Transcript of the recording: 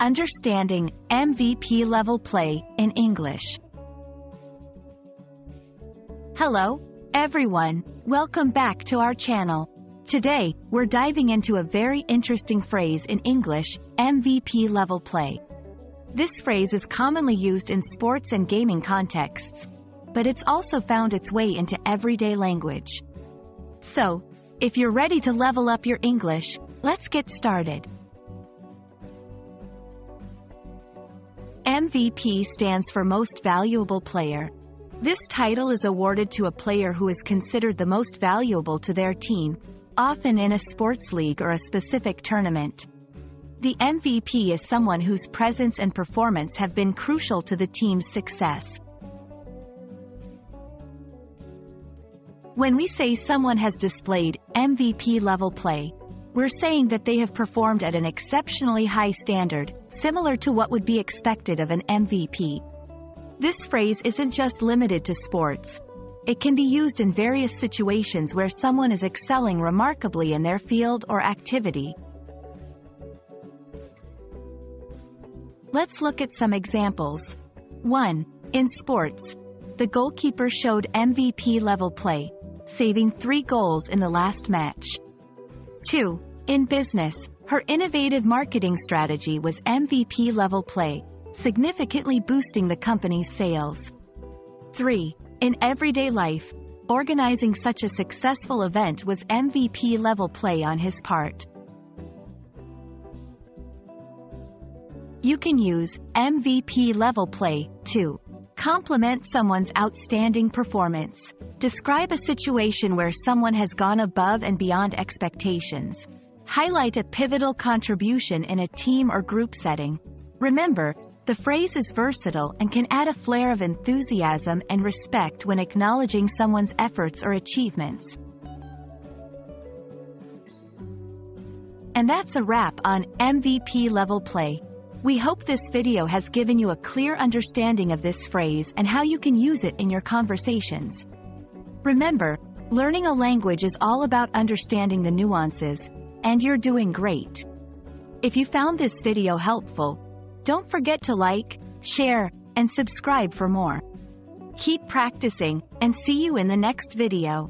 Understanding MVP level play in English. Hello, everyone. Welcome back to our channel. Today, we're diving into a very interesting phrase in English, MVP level play. This phrase is commonly used in sports and gaming contexts, but it's also found its way into everyday language. So, if you're ready to level up your English, let's get started. MVP stands for Most Valuable Player. This title is awarded to a player who is considered the most valuable to their team, often in a sports league or a specific tournament. The MVP is someone whose presence and performance have been crucial to the team's success. When we say someone has displayed MVP level play, we're saying that they have performed at an exceptionally high standard, similar to what would be expected of an MVP. This phrase isn't just limited to sports. It can be used in various situations where someone is excelling remarkably in their field or activity. Let's look at some examples. 1. In sports, the goalkeeper showed MVP level play, saving 3 goals in the last match. 2. In business, her innovative marketing strategy was MVP level play, significantly boosting the company's sales. 3. In everyday life, organizing such a successful event was MVP level play on his part. You can use MVP level play to compliment someone's outstanding performance. Describe a situation where someone has gone above and beyond expectations. Highlight a pivotal contribution in a team or group setting. Remember, the phrase is versatile and can add a flair of enthusiasm and respect when acknowledging someone's efforts or achievements. And that's a wrap on MVP level play. We hope this video has given you a clear understanding of this phrase and how you can use it in your conversations. Remember, learning a language is all about understanding the nuances, and you're doing great. If you found this video helpful, don't forget to like, share, and subscribe for more. Keep practicing, and see you in the next video.